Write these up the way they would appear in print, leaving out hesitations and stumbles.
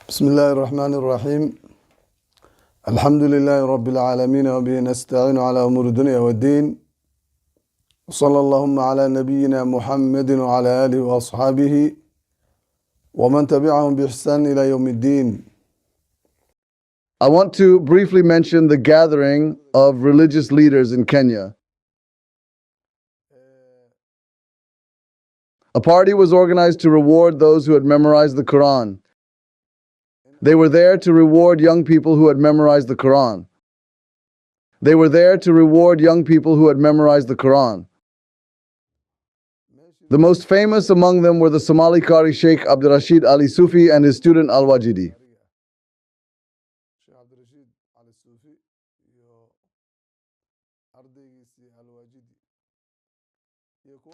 بسم الله الرحمن الرحيم. الحمد لله رب العالمين وبه نستعين على أمور الدنيا والدين، وصلى اللهم على نبينا محمد وعلى آله وأصحابه ومن تبعهم بإحسان إلى يوم الدين. I want to briefly mention the gathering of religious leaders in Kenya. A party was organized to reward those who had memorized the Quran. They were there to reward young people who had memorized the Quran. They were there to reward young people who had memorized the Quran. The most famous among them were the Somali Qari Sheikh Rashid Ali Sufi and his student Al-Wajidi.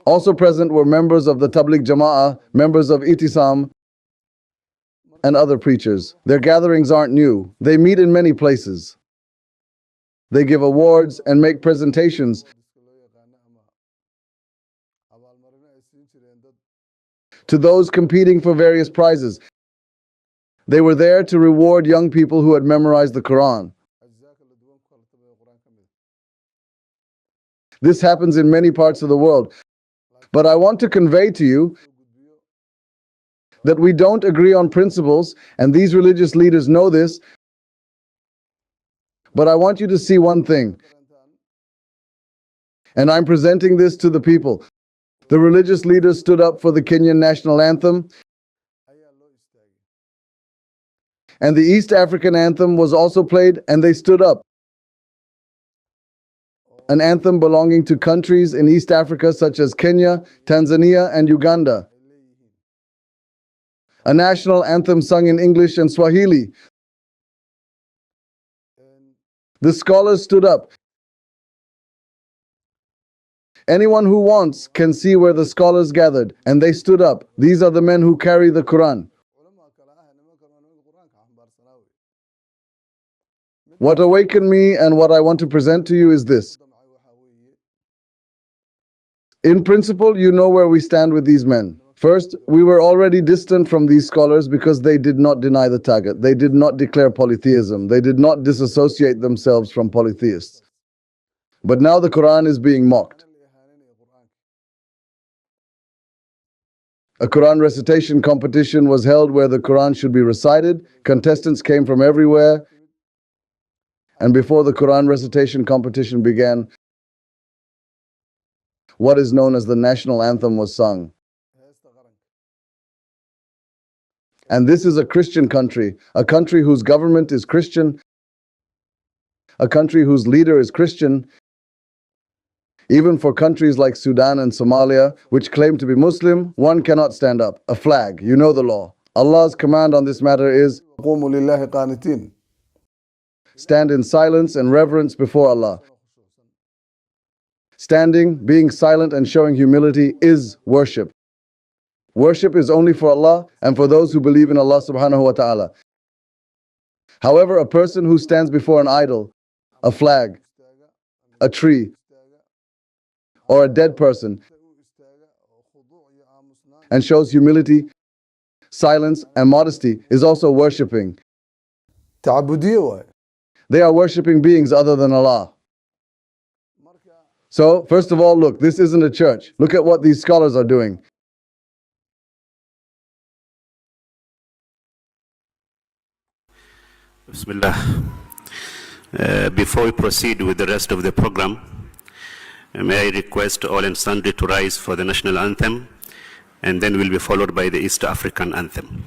Also present were members of the Tabligh Jama'ah, members of Itisam, and other preachers. Their gatherings aren't new. They meet in many places. They give awards and make presentations to those competing for various prizes. They were there to reward young people who had memorized the Quran. This happens in many parts of the world. But I want to convey to you that we don't agree on principles, and these religious leaders know this. But I want you to see one thing, and I'm presenting this to the people. The religious leaders stood up for the Kenyan national anthem, and the East African anthem was also played, and they stood up. An anthem belonging to countries in East Africa such as Kenya, Tanzania, and Uganda. A national anthem sung in English and Swahili. The scholars stood up. Anyone who wants can see where the scholars gathered, and they stood up. These are the men who carry the Quran. What awakened me and what I want to present to you is this. In principle, you know where we stand with these men. First, we were already distant from these scholars because they did not deny the target. They did not declare polytheism. They did not disassociate themselves from polytheists. But now the Quran is being mocked. A Quran recitation competition was held where the Quran should be recited. Contestants came from everywhere. And before the Quran recitation competition began, what is known as the national anthem was sung. And this is a Christian country, a country whose government is Christian, a country whose leader is Christian. Even for countries like Sudan and Somalia, which claim to be Muslim, one cannot stand up. A flag, you know the law. Allah's command on this matter is, stand in silence and reverence before Allah. Standing, being silent and showing humility is worship. Worship is only for Allah and for those who believe in Allah subhanahu wa ta'ala. However, a person who stands before an idol, a flag, a tree, or a dead person, and shows humility, silence, and modesty is also worshipping. They are worshipping beings other than Allah. So, first of all, look, this isn't a church. Look at what these scholars are doing. Bismillah. Before we proceed with the rest of the program, may I request all and sundry to rise for the national anthem, and then will be followed by the East African anthem.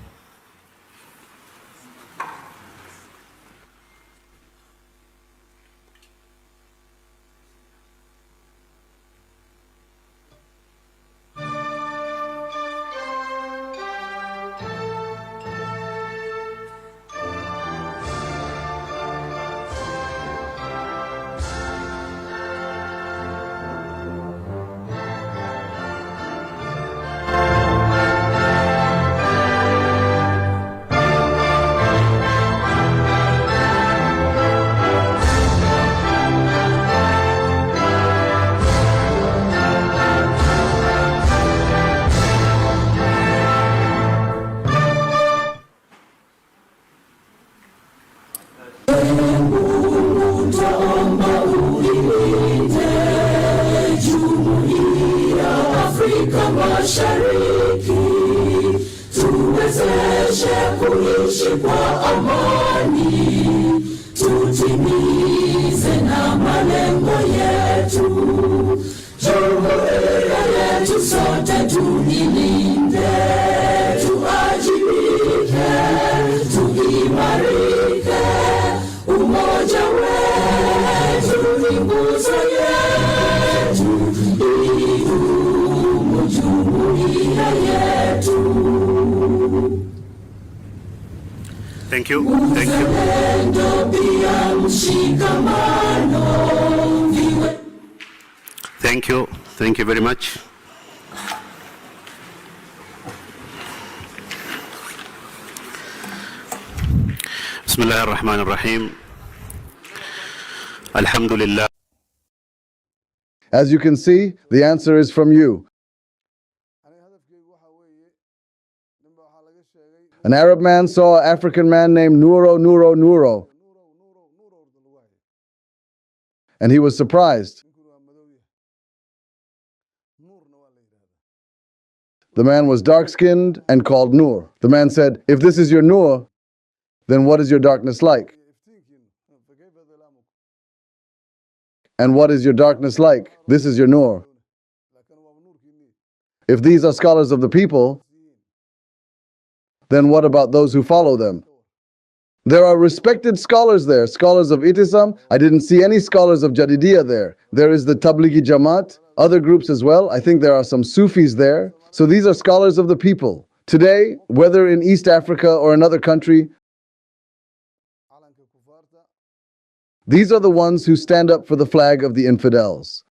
Mashariki, tuwezeshe kuishi kwa amani, tutimize na malengo yetu. Jumuiya yetu sote tuilinde, tuajibike, tuimarike. Umoja wetu ni nguzo yetu, idumu jumuiya yetu. Thank you. Thank you. Uzalendo pia mshikamano viwe. Thank you. Thank you very much. Bismillah ar-Rahman ar-Rahim. Alhamdulillah. As you can see, the answer is from you. An Arab man saw an African man named Nuro. And he was surprised. The man was dark-skinned and called Nur. The man said, if this is your Nur, then what is your darkness like? And what is your darkness like? This is your Nur. If these are scholars of the people, then what about those who follow them? There are respected scholars there, scholars of Itisam. I didn't see any scholars of Jadidiyya there. There is the Tablighi Jamaat, other groups as well. I think there are some Sufis there. So these are scholars of the people. Today, whether in East Africa or another country, these are the ones who stand up for the flag of the infidels.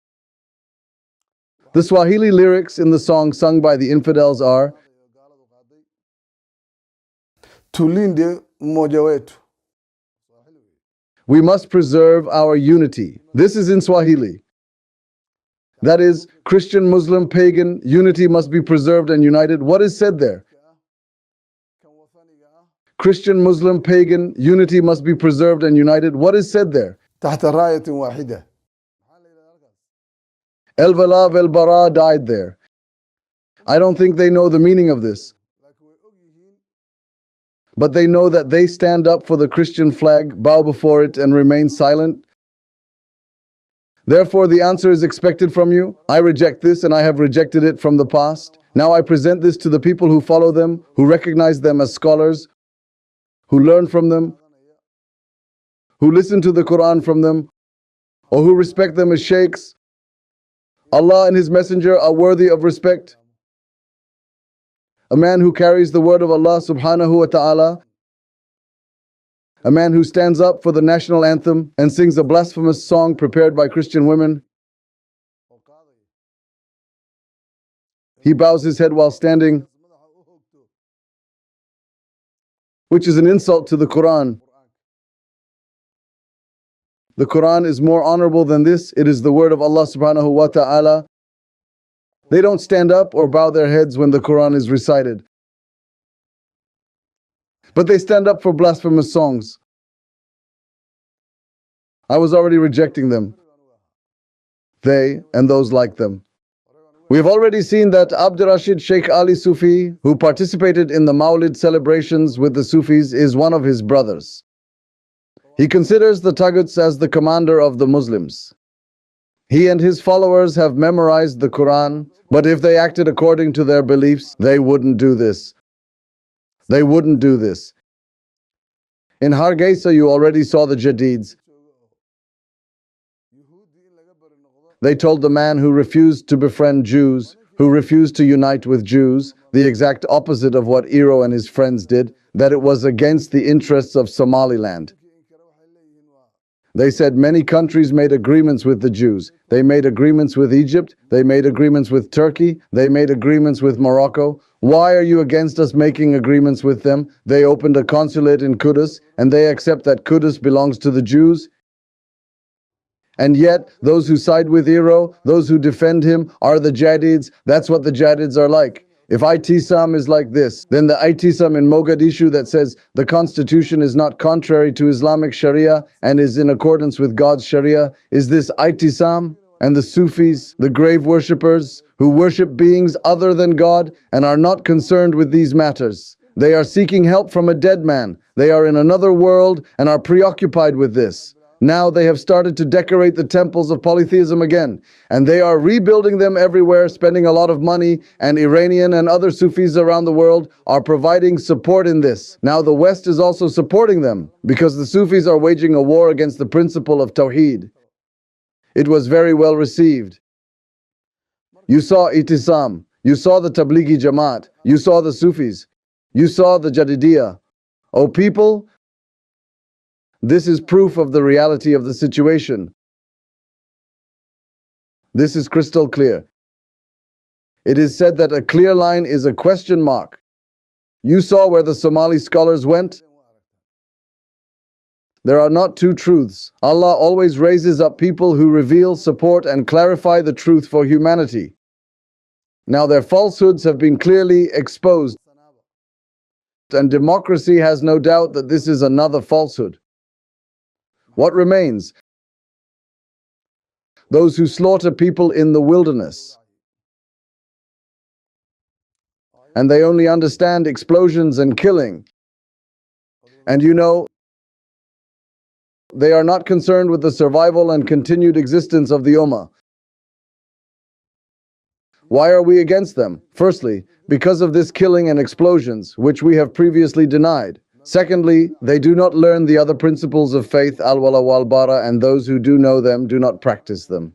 The Swahili lyrics in the song sung by the infidels are, Tulinde umoja wetu. We must preserve our unity. This is in Swahili. That is, Christian, Muslim, pagan, unity must be preserved and united. What is said there? Christian, Muslim, pagan, unity must be preserved and united. What is said there? تحت راية واحدة. El-Vala vel-Bara died there. I don't think they know the meaning of this. But they know that they stand up for the Christian flag, bow before it, and remain silent. Therefore, the answer is expected from you. I reject this, and I have rejected it from the past. Now I present this to the people who follow them, who recognize them as scholars, who learn from them, who listen to the Quran from them, or who respect them as sheikhs. Allah and His Messenger are worthy of respect. A man who carries the word of Allah subhanahu wa ta'ala, a man who stands up for the national anthem and sings a blasphemous song prepared by Christian women. He bows his head while standing, which is an insult to the Quran. The Quran is more honorable than this. It is the word of Allah subhanahu wa ta'ala. They don't stand up or bow their heads when the Quran is recited. But they stand up for blasphemous songs. I was already rejecting them. They and those like them. We have already seen that Abd Rashid Sheikh Ali Sufi, who participated in the Mawlid celebrations with the Sufis, is one of his brothers. He considers the Taghuts as the commander of the Muslims. He and his followers have memorized the Quran, but if they acted according to their beliefs, they wouldn't do this. They wouldn't do this. In Hargeisa, you already saw the Jadids. They told the man who refused to befriend Jews, who refused to unite with Jews, the exact opposite of what Iro and his friends did, that it was against the interests of Somaliland. They said many countries made agreements with the Jews. They made agreements with Egypt. They made agreements with Turkey. They made agreements with Morocco. Why are you against us making agreements with them? They opened a consulate in Qudus, and they accept that Qudus belongs to the Jews. And yet, those who side with Iro, those who defend him, are the Jadids. That's what the Jadids are like. If Itisam is like this, then the Itisam in Mogadishu that says the constitution is not contrary to Islamic Sharia and is in accordance with God's Sharia, is this Itisam? and the Sufis, the grave worshippers, who worship beings other than God and are not concerned with these matters. They are seeking help from a dead man. They are in another world and are preoccupied with this. Now they have started to decorate the temples of polytheism again, and they are rebuilding them everywhere, spending a lot of money, and Iranian and other Sufis around the world are providing support in this. Now the West is also supporting them, because the Sufis are waging a war against the principle of Tawheed. It was very well received. You saw Itisam, you saw the Tablighi Jamaat, you saw the Sufis, you saw the Jadidiyya. O people, this is proof of the reality of the situation. This is crystal clear. It is said that a clear line is a question mark. You saw where the Somali scholars went? There are not two truths. Allah always raises up people who reveal, support, and clarify the truth for humanity. Now their falsehoods have been clearly exposed, and democracy has no doubt that this is another falsehood. What remains? Those who slaughter people in the wilderness. And they only understand explosions and killing. And you know, they are not concerned with the survival and continued existence of the Ummah. Why are we against them? Firstly, because of this killing and explosions, which we have previously denied. Secondly, they do not learn the other principles of faith, al-wala wal-bara, and those who do know them do not practice them.